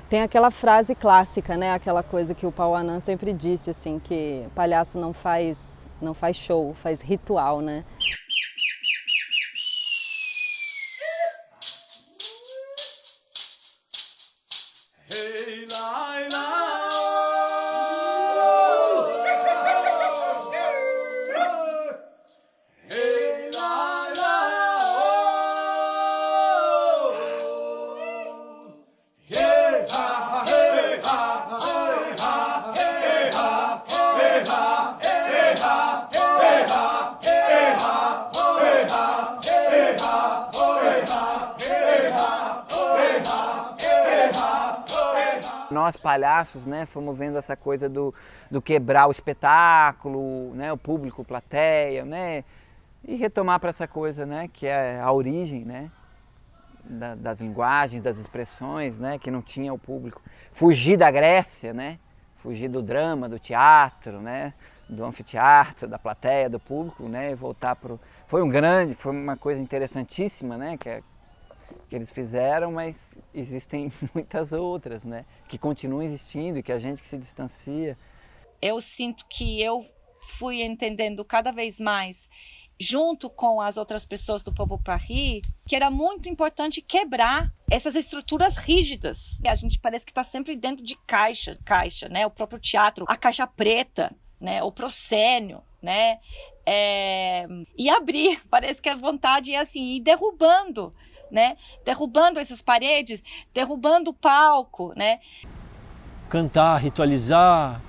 Tem aquela frase clássica, né? Aquela coisa que o Paulo Anand sempre disse, assim, que palhaço não faz show, faz ritual, né? Nós palhaços, né, fomos vendo essa coisa do quebrar o espetáculo, né, o público, plateia, né, e retomar para essa coisa, né, que é a origem, né, das linguagens, das expressões, né, que não tinha o público. Fugir da Grécia, né, fugir do drama, do teatro, né, do anfiteatro, da plateia, do público, né, e voltar para o... Foi uma coisa interessantíssima, né, que eles fizeram, mas existem muitas outras, né? Que continuam existindo e que a gente que se distancia. Eu sinto que eu fui entendendo cada vez mais, junto com as outras pessoas do Povo Paris, que era muito importante quebrar essas estruturas rígidas. A gente parece que está sempre dentro de caixa, né? O próprio teatro, a caixa preta, né? O proscênio, né? E abrir, parece que a vontade é assim, ir derrubando, né? Derrubando essas paredes, derrubando o palco, né? Cantar, ritualizar,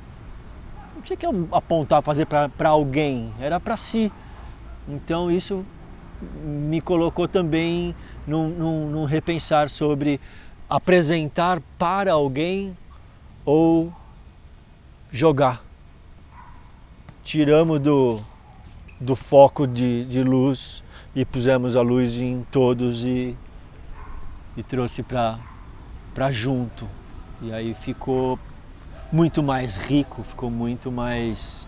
não tinha que apontar, fazer para alguém, era para si. Então isso me colocou também num repensar sobre apresentar para alguém ou jogar. Tiramos do foco de luz e pusemos a luz em todos e trouxe para junto. E aí ficou muito mais rico, ficou muito mais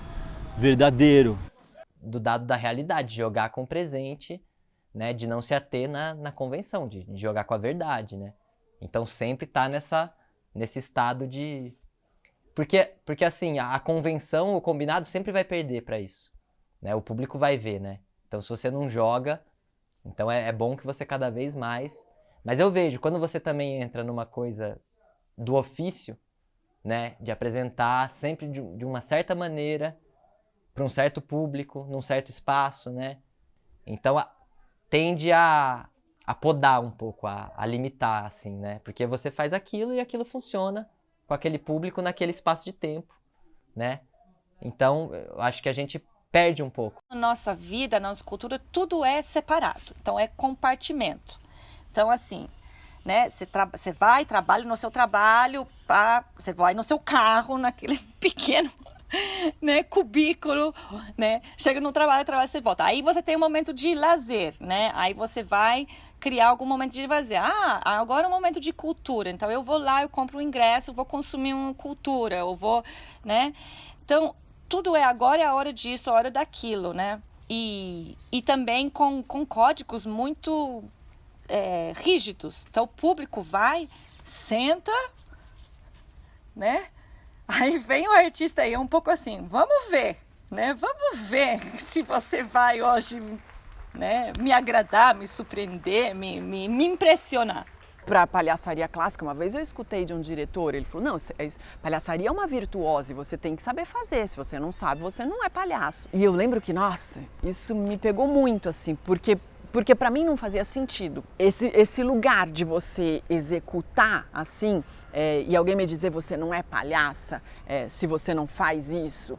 verdadeiro. Do dado da realidade, jogar com o presente, né, de não se ater na convenção, de jogar com a verdade, né? Então sempre tá nesse estado de... Porque assim, a convenção, o combinado sempre vai perder para isso, né? O público vai ver, né? Então se você não joga, então é bom que você cada vez mais... Mas eu vejo, quando você também entra numa coisa do ofício, né, de apresentar sempre de uma certa maneira, para um certo público, num certo espaço, né? Então tende a podar um pouco, a limitar, assim, né? Porque você faz aquilo e aquilo funciona com aquele público naquele espaço de tempo, né? Então, eu acho que a gente perde um pouco. Na nossa vida, na nossa cultura, tudo é separado. Então, é compartimento. Então, assim, né? Você vai, trabalha no seu trabalho, você vai no seu carro, naquele pequeno... né, cubículo, né, chega no trabalho, você volta. Aí você tem um momento de lazer, né, aí você vai criar algum momento de lazer. Agora é um momento de cultura, então eu vou lá, eu compro um ingresso, vou consumir uma cultura, eu vou, né, então tudo agora é a hora disso, a hora daquilo, né, e também com códigos muito rígidos. Então o público vai, senta, né. Aí vem o artista aí, é um pouco assim, vamos ver, né? Vamos ver se você vai hoje, né, me agradar, me surpreender, me impressionar. Para palhaçaria clássica, uma vez eu escutei de um diretor, ele falou, não, palhaçaria é uma virtuose, você tem que saber fazer, se você não sabe, você não é palhaço. E eu lembro que, nossa, isso me pegou muito, assim, porque para mim não fazia sentido. Esse lugar de você executar assim, e alguém me dizer você não é palhaça, se você não faz isso,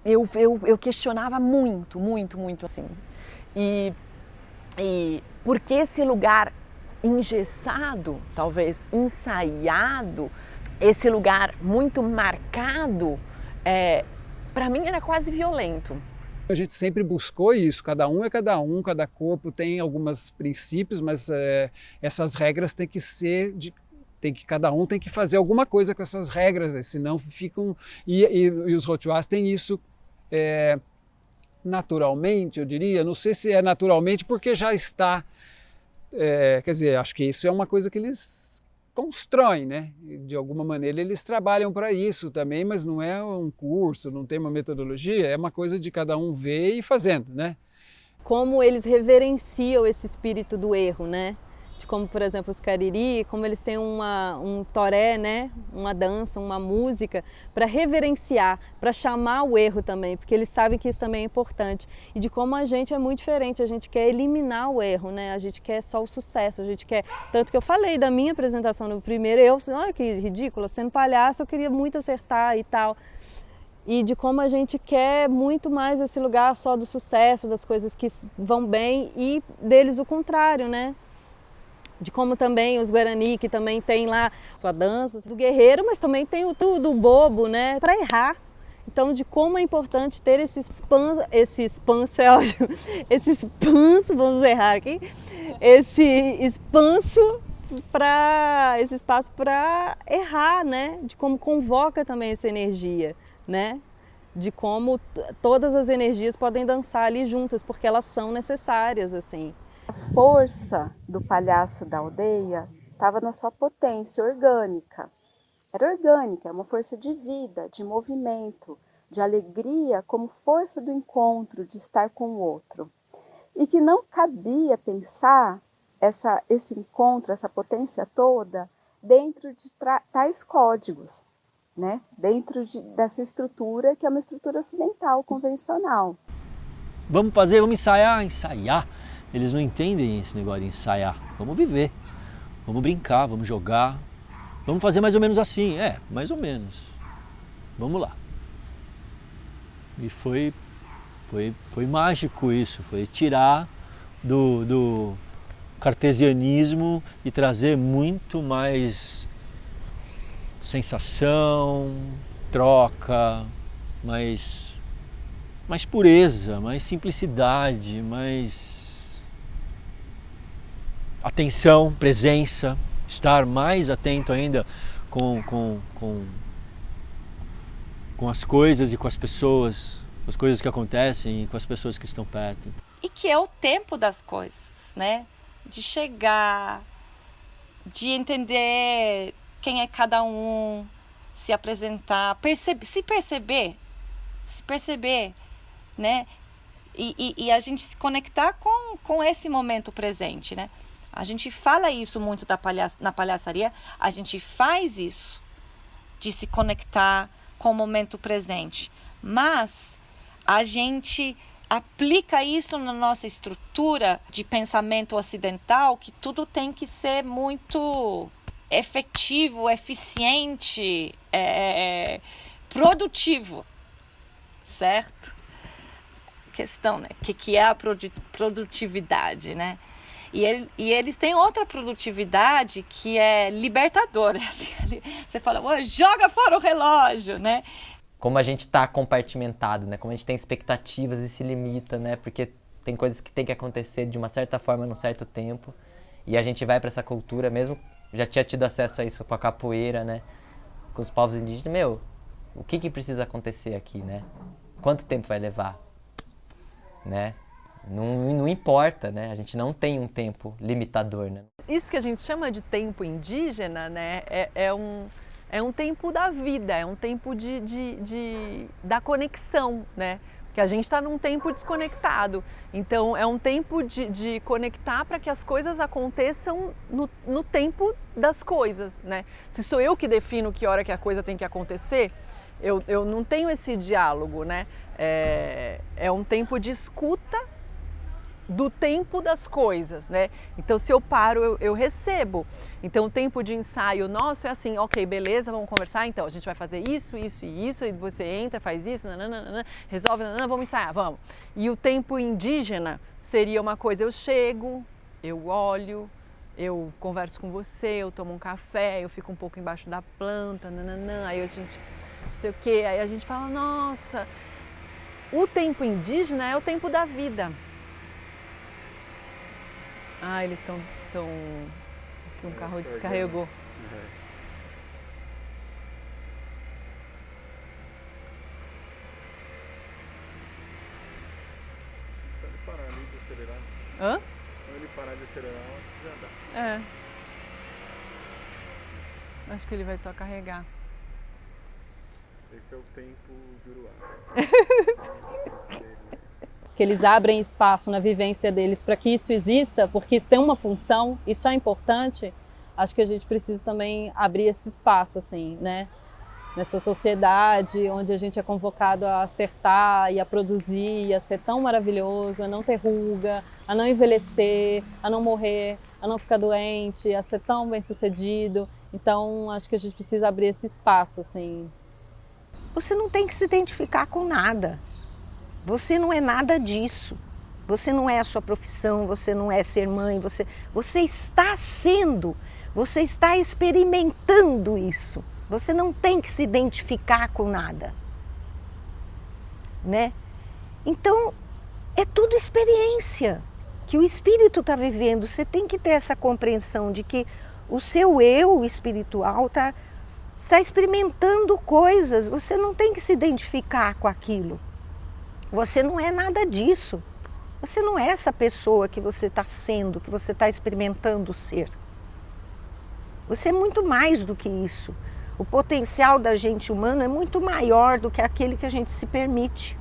eu questionava muito assim. E porque esse lugar engessado, talvez ensaiado, esse lugar muito marcado, para mim era quase violento. A gente sempre buscou isso, cada um é cada um, cada corpo tem alguns princípios, mas essas regras têm que ser Cada um tem que fazer alguma coisa com essas regras, senão ficam... E os Rotuás têm isso naturalmente, eu diria. Não sei se é naturalmente porque já está... quer dizer, acho que isso é uma coisa que eles constroem, né? De alguma maneira eles trabalham para isso também, mas não é um curso, não tem uma metodologia, é uma coisa de cada um ver e fazendo, né? Como eles reverenciam esse espírito do erro, né? De como, por exemplo, os Cariri, como eles têm um toré, né? Uma dança, uma música, para reverenciar, para chamar o erro também, porque eles sabem que isso também é importante. E de como a gente é muito diferente, a gente quer eliminar o erro, né? A gente quer só o sucesso, a gente quer... Tanto que eu falei da minha apresentação no primeiro, olha que ridícula, sendo palhaço eu queria muito acertar e tal. E de como a gente quer muito mais esse lugar só do sucesso, das coisas que vão bem, e deles o contrário, né? De como também os Guarani, que também tem lá sua dança do guerreiro, mas também tem o do bobo, né? Para errar. Então, de como é importante ter esse expanso, vamos errar aqui, esse espaço para errar, né? De como convoca também essa energia, né? De como todas as energias podem dançar ali juntas, porque elas são necessárias, assim. A força do palhaço da aldeia estava na sua potência orgânica. Era orgânica, é uma força de vida, de movimento, de alegria, como força do encontro, de estar com o outro. E que não cabia pensar esse encontro, essa potência toda, dentro de tais códigos, né? Dentro dessa estrutura que é uma estrutura ocidental, convencional. Vamos fazer, vamos ensaiar. Eles não entendem esse negócio de ensaiar. Vamos viver, vamos brincar, vamos jogar. Vamos fazer mais ou menos assim. Mais ou menos. Vamos lá. E foi mágico isso. Foi tirar do cartesianismo e trazer muito mais sensação, troca, mais pureza, mais simplicidade, mais atenção, presença, estar mais atento ainda com as coisas e com as pessoas, com as coisas que acontecem e com as pessoas que estão perto. E que é o tempo das coisas, né? De chegar, de entender quem é cada um, se apresentar, se perceber, né? E a gente se conectar com esse momento presente, né? A gente fala isso muito na palhaçaria, a gente faz isso, de se conectar com o momento presente. Mas a gente aplica isso na nossa estrutura de pensamento ocidental, que tudo tem que ser muito efetivo, eficiente, produtivo, certo? Questão, né? Que é a produtividade, né? E eles têm outra produtividade que é libertadora. Assim, você fala, joga fora o relógio, né? Como a gente está compartimentado, né? Como a gente tem expectativas e se limita, né? Porque tem coisas que tem que acontecer de uma certa forma num certo tempo. E a gente vai para essa cultura, mesmo já tinha tido acesso a isso com a capoeira, né? Com os povos indígenas, o que precisa acontecer aqui, né? Quanto tempo vai levar? Né? Não importa, né? A gente não tem um tempo limitador, né? Isso que a gente chama de tempo indígena, né? É um tempo da vida, é um tempo da conexão, né? Porque a gente está num tempo desconectado. Então, é um tempo de conectar para que as coisas aconteçam no tempo das coisas, né? Se sou eu que defino que hora que a coisa tem que acontecer, eu não tenho esse diálogo, né? É um tempo de escuta do tempo das coisas, né? Então, se eu paro, eu recebo. Então, o tempo de ensaio nosso é assim, ok, beleza, vamos conversar, então, a gente vai fazer isso, isso e isso, e você entra, faz isso, nananana, resolve, nanana, vamos ensaiar, vamos. E o tempo indígena seria uma coisa, eu chego, eu olho, eu converso com você, eu tomo um café, eu fico um pouco embaixo da planta, nananã, aí a gente, não sei o quê, aí a gente fala, nossa, o tempo indígena é o tempo da vida. Eles estão que um carro descarregou. ele parar ali de acelerar. Hã? Quando ele parar de acelerar, já dá. É. Acho que ele vai só carregar. Esse é o tempo de Uruá. Que eles abrem espaço na vivência deles para que isso exista, porque isso tem uma função, isso é importante. Acho que a gente precisa também abrir esse espaço, assim, né? Nessa sociedade onde a gente é convocado a acertar e a produzir, a ser tão maravilhoso, a não ter ruga, a não envelhecer, a não morrer, a não ficar doente, a ser tão bem-sucedido. Então, acho que a gente precisa abrir esse espaço, assim. Você não tem que se identificar com nada. Você não é nada disso. Você não é a sua profissão, você não é ser mãe, você está sendo, você está experimentando isso. Você não tem que se identificar com nada, né? Então, é tudo experiência que o espírito está vivendo. Você tem que ter essa compreensão de que o seu eu espiritual está experimentando coisas. Você não tem que se identificar com aquilo. Você não é nada disso. Você não é essa pessoa que você está sendo, que você está experimentando ser. Você é muito mais do que isso. O potencial da gente humano é muito maior do que aquele que a gente se permite.